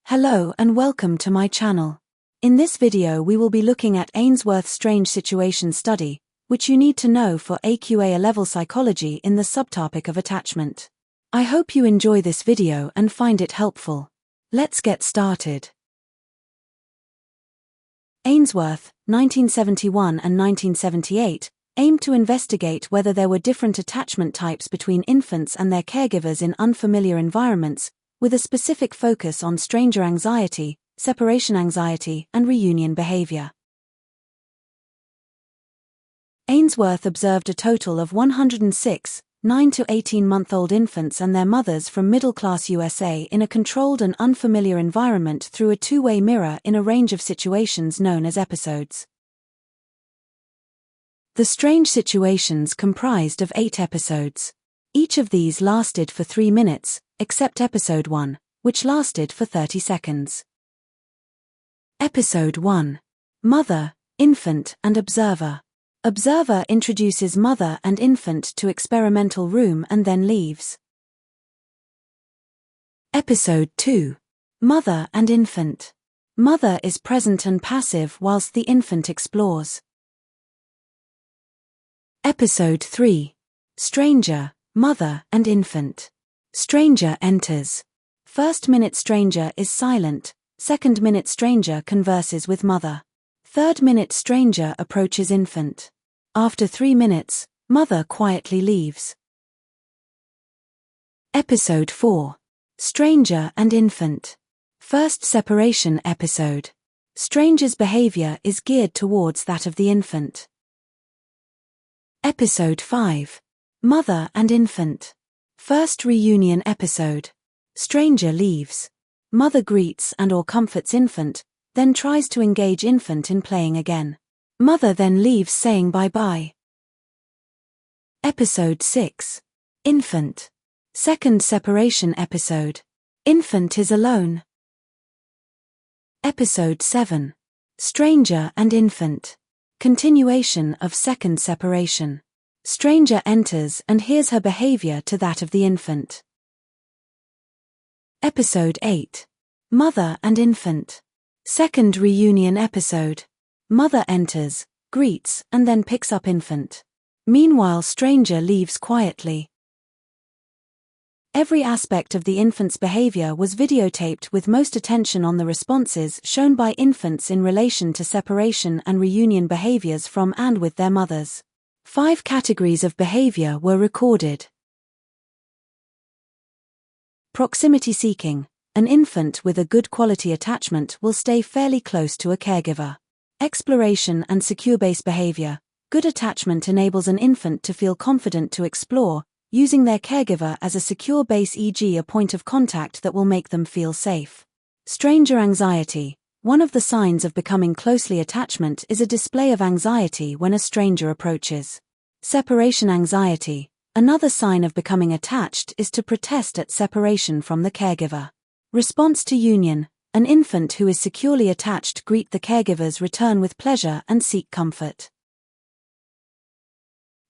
Hello and welcome to my channel. In this video we will be looking at Ainsworth's strange situation study, which you need to know for AQA A-level psychology in the subtopic of attachment. I hope you enjoy this video and find it helpful. Let's get started. Ainsworth, 1971 and 1978, aimed to investigate whether there were different attachment types between infants and their caregivers in unfamiliar environments, with a specific focus on stranger anxiety, separation anxiety, and reunion behavior. Ainsworth observed a total of 106 9 to 18-month-old infants and their mothers from middle-class USA in a controlled and unfamiliar environment through a two-way mirror in a range of situations known as episodes. The strange situations comprised of 8 episodes. Each of these lasted for 3 minutes, except episode 1, which lasted for 30 seconds. Episode 1. Mother, infant, and observer. Observer introduces mother and infant to experimental room and then leaves. Episode 2. Mother and infant. Mother is present and passive whilst the infant explores. Episode 3. Stranger, mother and infant. Stranger enters. First minute stranger is silent, second minute stranger converses with mother. Third minute stranger approaches infant. After 3 minutes, mother quietly leaves. Episode 4. Stranger and infant. First separation episode. Stranger's behavior is geared towards that of the infant. Episode 5. Mother and infant. First reunion episode. Stranger leaves. Mother greets and/or comforts infant, then tries to engage infant in playing again. Mother then leaves saying bye-bye. Episode 6. Infant. Second separation episode. Infant is alone. Episode 7. Stranger and infant. Continuation of second separation. Stranger enters and hears her behavior to that of the infant. Episode 8. Mother and infant. Second reunion episode. Mother enters, greets, and then picks up infant. Meanwhile, stranger leaves quietly. Every aspect of the infant's behavior was videotaped, with most attention on the responses shown by infants in relation to separation and reunion behaviors from and with their mothers. 5 categories of behavior were recorded. Proximity seeking. An infant with a good quality attachment will stay fairly close to a caregiver. Exploration and secure base behavior. Good attachment enables an infant to feel confident to explore, using their caregiver as a secure base, e.g. a point of contact that will make them feel safe. Stranger anxiety. One of the signs of becoming closely attachment is a display of anxiety when a stranger approaches. Separation anxiety. Another sign of becoming attached is to protest at separation from the caregiver. Response to union. An infant who is securely attached greet the caregiver's return with pleasure and seek comfort.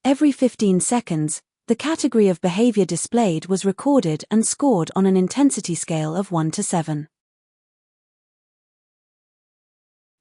Every 15 seconds, the category of behavior displayed was recorded and scored on an intensity scale of 1 to 7.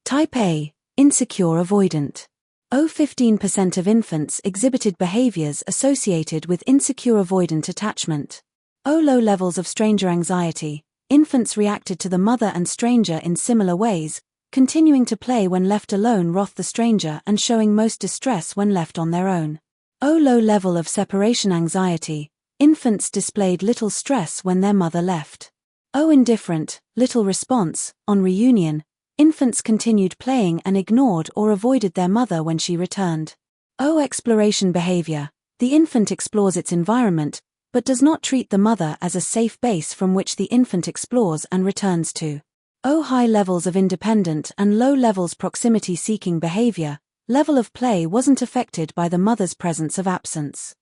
Type A. Insecure avoidant. 15% of infants exhibited behaviors associated with insecure avoidant attachment. Low levels of stranger anxiety. Infants reacted to the mother and stranger in similar ways, continuing to play when left alone with the stranger and showing most distress when left on their own. Low level of separation anxiety. Infants displayed little stress when their mother left. Indifferent, little response. On reunion, infants continued playing and ignored or avoided their mother when she returned. Exploration behavior. The infant explores its environment, but does not treat the mother as a safe base from which the infant explores and returns to. High levels of independent and low levels proximity seeking behavior. Level of play wasn't affected by the mother's presence of absence.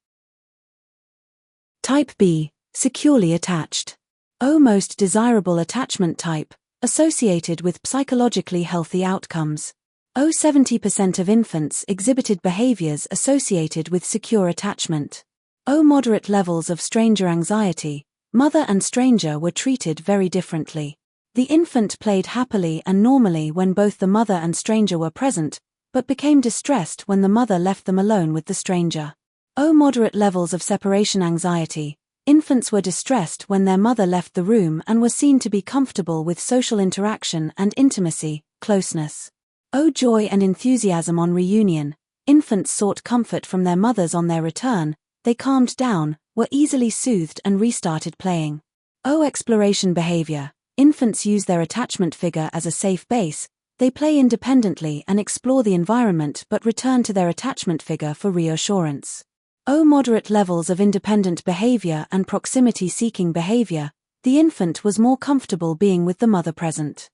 Type B. Securely attached. Most desirable attachment type, associated with psychologically healthy outcomes. 70% of infants exhibited behaviors associated with secure attachment. Moderate levels of stranger anxiety. Mother and stranger were treated very differently. The infant played happily and normally when both the mother and stranger were present, but became distressed when the mother left them alone with the stranger. O moderate levels of separation anxiety. Infants were distressed when their mother left the room and were seen to be comfortable with social interaction and intimacy, closeness. O joy and enthusiasm on reunion. Infants sought comfort from their mothers on their return, they calmed down, were easily soothed and restarted playing. O exploration behavior. Infants use their attachment figure as a safe base, they play independently and explore the environment but return to their attachment figure for reassurance. O moderate levels of independent behavior and proximity-seeking behavior, the infant was more comfortable being with the mother present.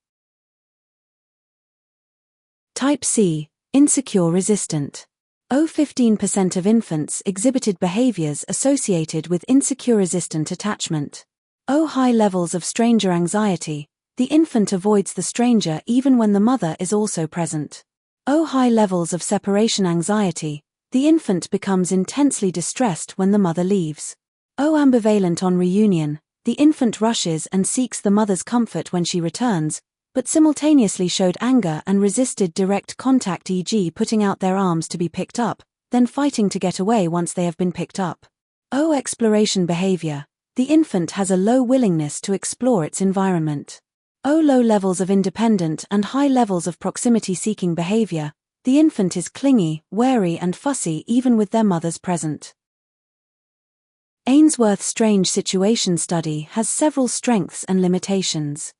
Type C, insecure resistant. 15% of infants exhibited behaviors associated with insecure resistant attachment. High levels of stranger anxiety, the infant avoids the stranger even when the mother is also present. High levels of separation anxiety, the infant becomes intensely distressed when the mother leaves. Ambivalent on reunion, the infant rushes and seeks the mother's comfort when she returns, but simultaneously showed anger and resisted direct contact, e.g. putting out their arms to be picked up, then fighting to get away once they have been picked up. Exploration behavior, the infant has a low willingness to explore its environment. Low levels of independent and high levels of proximity-seeking behavior, the infant is clingy, wary and fussy even with their mothers present. Ainsworth strange situation study has several strengths and limitations.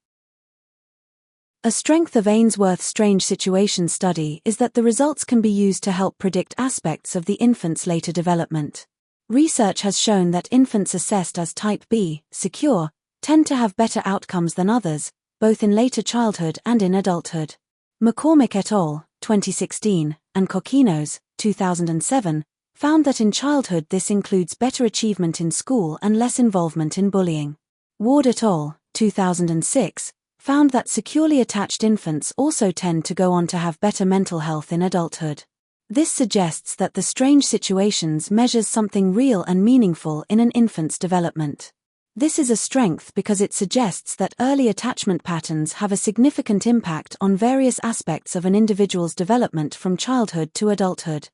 A strength of Ainsworth's strange situation study is that the results can be used to help predict aspects of the infant's later development. Research has shown that infants assessed as type B, secure, tend to have better outcomes than others, both in later childhood and in adulthood. McCormick et al., 2016, and Kokkinos, 2007, found that in childhood this includes better achievement in school and less involvement in bullying. Ward et al., 2006, found that securely attached infants also tend to go on to have better mental health in adulthood. This suggests that the strange situations measures something real and meaningful in an infant's development. This is a strength because it suggests that early attachment patterns have a significant impact on various aspects of an individual's development from childhood to adulthood.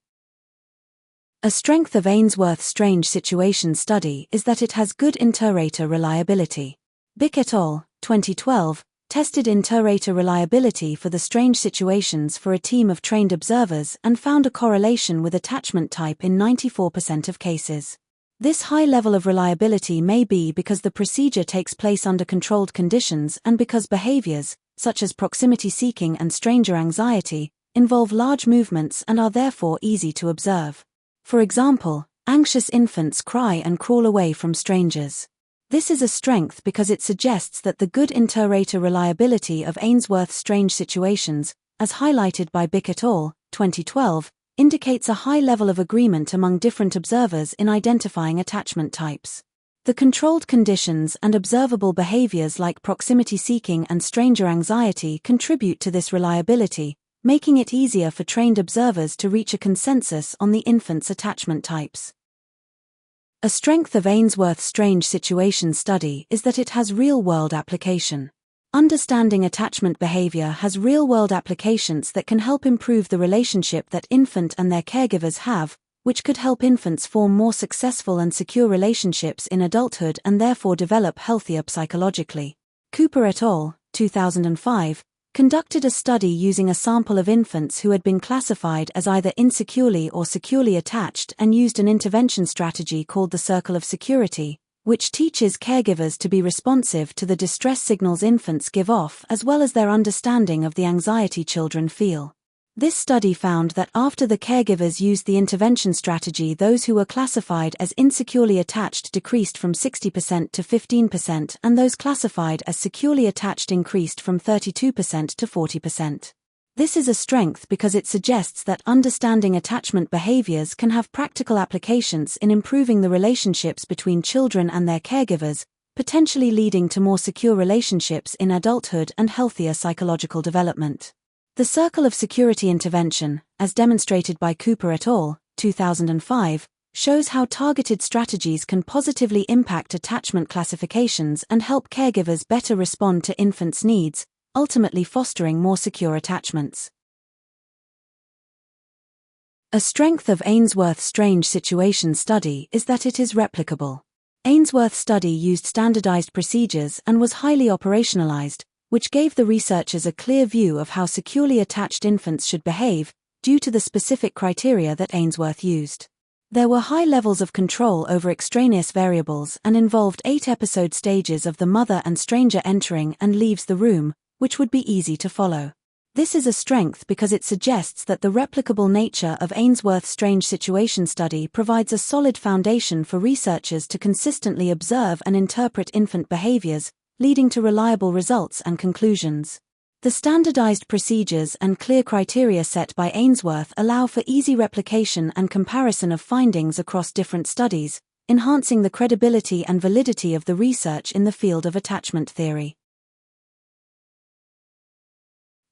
A strength of Ainsworth's strange situation study is that it has good inter-rater reliability. Bick et al., 2012, tested inter-rater reliability for the strange situations for a team of trained observers and found a correlation with attachment type in 94% of cases. This high level of reliability may be because the procedure takes place under controlled conditions and because behaviors, such as proximity seeking and stranger anxiety, involve large movements and are therefore easy to observe. For example, anxious infants cry and crawl away from strangers. This is a strength because it suggests that the good inter-rater reliability of Ainsworth's strange situations, as highlighted by Bick et al., 2012, indicates a high level of agreement among different observers in identifying attachment types. The controlled conditions and observable behaviors like proximity seeking and stranger anxiety contribute to this reliability, making it easier for trained observers to reach a consensus on the infant's attachment types. A strength of Ainsworth's strange situation study is that it has real-world application. Understanding attachment behavior has real-world applications that can help improve the relationship that infant and their caregivers have, which could help infants form more successful and secure relationships in adulthood and therefore develop healthier psychologically. Cooper et al., 2005, conducted a study using a sample of infants who had been classified as either insecurely or securely attached and used an intervention strategy called the Circle of Security, which teaches caregivers to be responsive to the distress signals infants give off as well as their understanding of the anxiety children feel. This study found that after the caregivers used the intervention strategy, those who were classified as insecurely attached decreased from 60% to 15% and those classified as securely attached increased from 32% to 40%. This is a strength because it suggests that understanding attachment behaviors can have practical applications in improving the relationships between children and their caregivers, potentially leading to more secure relationships in adulthood and healthier psychological development. The Circle of Security intervention, as demonstrated by Cooper et al., 2005, shows how targeted strategies can positively impact attachment classifications and help caregivers better respond to infants' needs, ultimately fostering more secure attachments. A strength of Ainsworth's strange situation study is that it is replicable. Ainsworth's study used standardized procedures and was highly operationalized, which gave the researchers a clear view of how securely attached infants should behave, due to the specific criteria that Ainsworth used. There were high levels of control over extraneous variables and involved 8 episode stages of the mother and stranger entering and leaves the room, which would be easy to follow. This is a strength because it suggests that the replicable nature of Ainsworth's strange situation study provides a solid foundation for researchers to consistently observe and interpret infant behaviors, leading to reliable results and conclusions. The standardized procedures and clear criteria set by Ainsworth allow for easy replication and comparison of findings across different studies, enhancing the credibility and validity of the research in the field of attachment theory.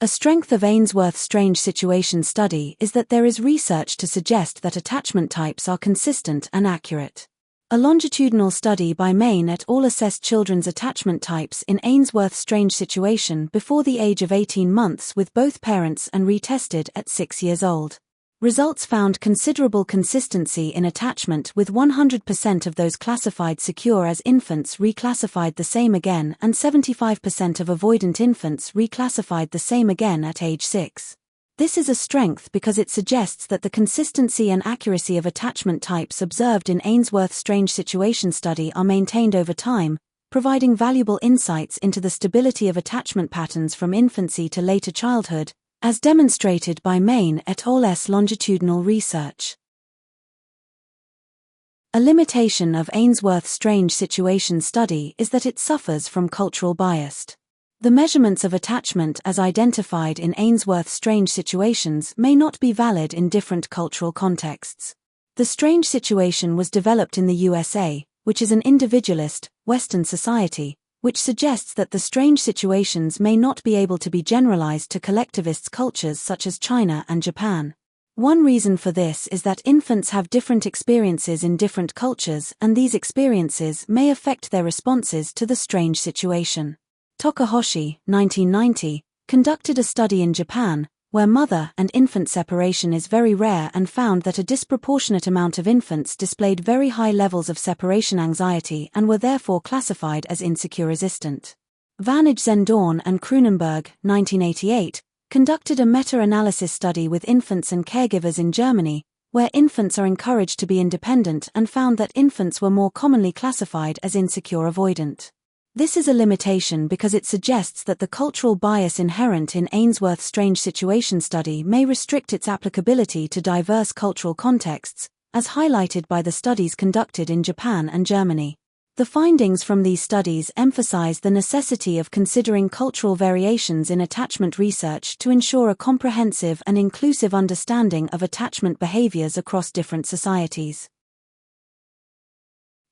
A strength of Ainsworth's strange situation study is that there is research to suggest that attachment types are consistent and accurate. A longitudinal study by Main et al. Assessed children's attachment types in Ainsworth's strange situation before the age of 18 months with both parents and retested at 6 years old. Results found considerable consistency in attachment, with 100% of those classified secure as infants reclassified the same again and 75% of avoidant infants reclassified the same again at age 6. This is a strength because it suggests that the consistency and accuracy of attachment types observed in Ainsworth's strange situation study are maintained over time, providing valuable insights into the stability of attachment patterns from infancy to later childhood, as demonstrated by Main et al.'s longitudinal research. A limitation of Ainsworth's strange situation study is that it suffers from cultural bias. The measurements of attachment as identified in Ainsworth's strange situations may not be valid in different cultural contexts. The strange situation was developed in the USA, which is an individualist, Western society, which suggests that the strange situations may not be able to be generalized to collectivist cultures such as China and Japan. One reason for this is that infants have different experiences in different cultures, and these experiences may affect their responses to the strange situation. Takahashi, 1990, conducted a study in Japan, where mother and infant separation is very rare, and found that a disproportionate amount of infants displayed very high levels of separation anxiety and were therefore classified as insecure resistant. Vanage Zendorn and Kroonenberg, 1988, conducted a meta-analysis study with infants and caregivers in Germany, where infants are encouraged to be independent, and found that infants were more commonly classified as insecure avoidant. This is a limitation because it suggests that the cultural bias inherent in Ainsworth's strange situation study may restrict its applicability to diverse cultural contexts, as highlighted by the studies conducted in Japan and Germany. The findings from these studies emphasize the necessity of considering cultural variations in attachment research to ensure a comprehensive and inclusive understanding of attachment behaviors across different societies.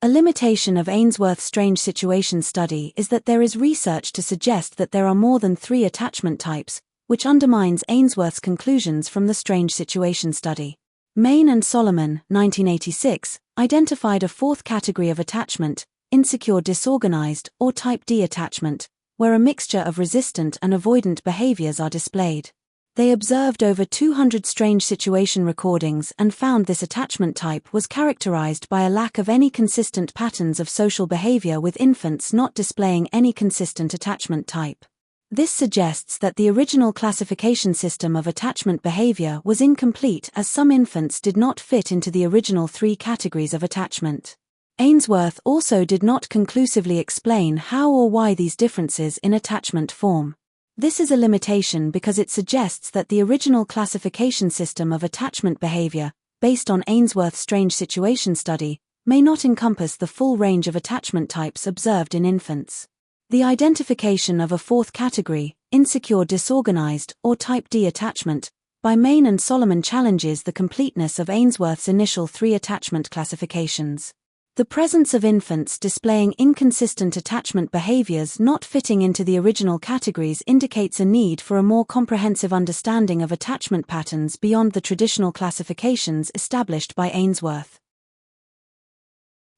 A limitation of Ainsworth's strange situation study is that there is research to suggest that there are more than 3 attachment types, which undermines Ainsworth's conclusions from the strange situation study. Main and Solomon, 1986, identified a 4th category of attachment, insecure disorganized, or type D attachment, where a mixture of resistant and avoidant behaviors are displayed. They observed over 200 strange situation recordings and found this attachment type was characterized by a lack of any consistent patterns of social behavior, with infants not displaying any consistent attachment type. This suggests that the original classification system of attachment behavior was incomplete, as some infants did not fit into the original 3 categories of attachment. Ainsworth also did not conclusively explain how or why these differences in attachment form. This is a limitation because it suggests that the original classification system of attachment behavior, based on Ainsworth's strange situation study, may not encompass the full range of attachment types observed in infants. The identification of a 4th category, insecure disorganized, or type D attachment, by Main and Solomon challenges the completeness of Ainsworth's initial 3 attachment classifications. The presence of infants displaying inconsistent attachment behaviors not fitting into the original categories indicates a need for a more comprehensive understanding of attachment patterns beyond the traditional classifications established by Ainsworth.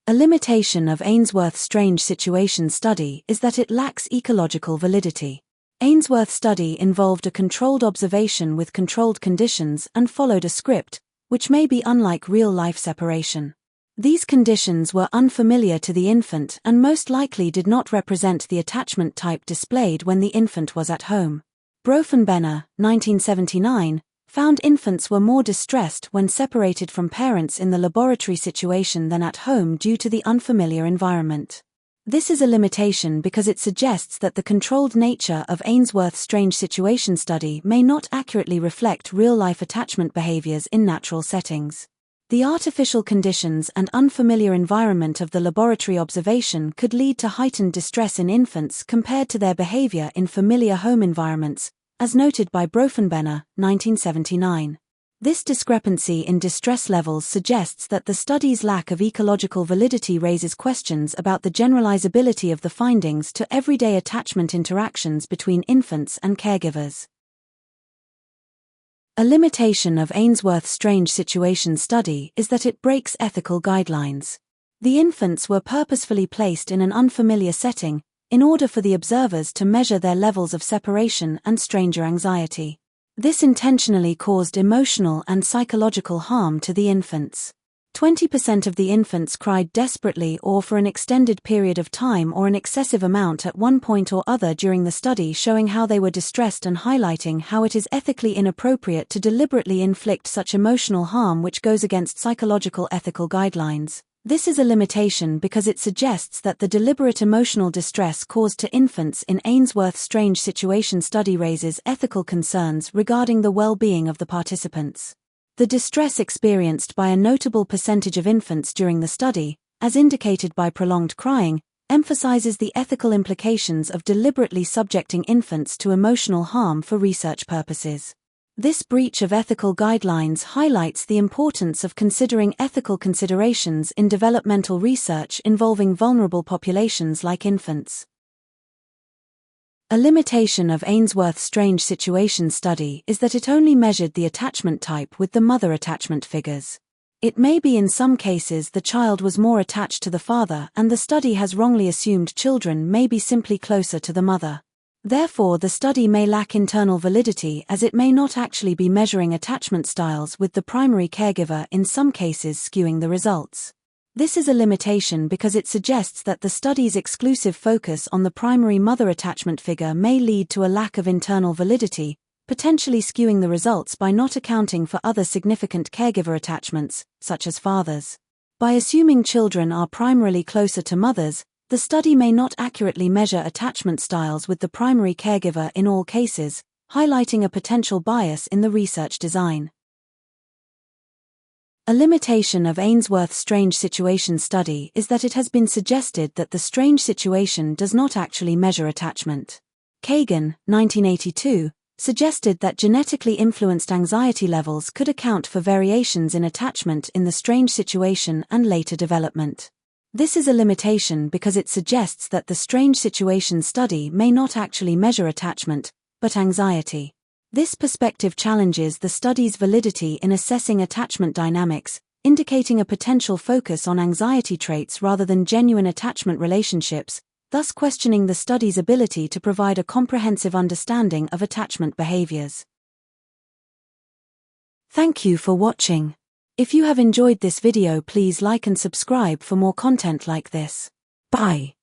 A limitation of Ainsworth's strange situation study is that it lacks ecological validity. Ainsworth's study involved a controlled observation with controlled conditions and followed a script, which may be unlike real-life separation. These conditions were unfamiliar to the infant and most likely did not represent the attachment type displayed when the infant was at home. Brophenbenner, 1979, found infants were more distressed when separated from parents in the laboratory situation than at home due to the unfamiliar environment. This is a limitation because it suggests that the controlled nature of Ainsworth's strange situation study may not accurately reflect real-life attachment behaviors in natural settings. The artificial conditions and unfamiliar environment of the laboratory observation could lead to heightened distress in infants compared to their behavior in familiar home environments, as noted by Brophenbenner, 1979. This discrepancy in distress levels suggests that the study's lack of ecological validity raises questions about the generalizability of the findings to everyday attachment interactions between infants and caregivers. A limitation of Ainsworth's strange situation study is that it breaks ethical guidelines. The infants were purposefully placed in an unfamiliar setting in order for the observers to measure their levels of separation and stranger anxiety. This intentionally caused emotional and psychological harm to the infants. 20% of the infants cried desperately or for an extended period of time or an excessive amount at one point or other during the study, showing how they were distressed and highlighting how it is ethically inappropriate to deliberately inflict such emotional harm which goes against psychological ethical guidelines. This is a limitation because it suggests that the deliberate emotional distress caused to infants in Ainsworth's strange situation study raises ethical concerns regarding the well-being of the participants. The distress experienced by a notable percentage of infants during the study, as indicated by prolonged crying, emphasizes the ethical implications of deliberately subjecting infants to emotional harm for research purposes. This breach of ethical guidelines highlights the importance of considering ethical considerations in developmental research involving vulnerable populations like infants. A limitation of Ainsworth's strange situation study is that it only measured the attachment type with the mother attachment figures. It may be in some cases the child was more attached to the father and the study has wrongly assumed children may be simply closer to the mother. Therefore, the study may lack internal validity as it may not actually be measuring attachment styles with the primary caregiver, in some cases skewing the results. This is a limitation because it suggests that the study's exclusive focus on the primary mother attachment figure may lead to a lack of internal validity, potentially skewing the results by not accounting for other significant caregiver attachments, such as fathers. By assuming children are primarily closer to mothers, the study may not accurately measure attachment styles with the primary caregiver in all cases, highlighting a potential bias in the research design. A limitation of Ainsworth's strange situation study is that it has been suggested that the strange situation does not actually measure attachment. Kagan, 1982, suggested that genetically influenced anxiety levels could account for variations in attachment in the strange situation and later development. This is a limitation because it suggests that the strange situation study may not actually measure attachment, but anxiety. This perspective challenges the study's validity in assessing attachment dynamics, indicating a potential focus on anxiety traits rather than genuine attachment relationships, thus questioning the study's ability to provide a comprehensive understanding of attachment behaviors. Thank you for watching. If you have enjoyed this video, please like and subscribe for more content like this. Bye.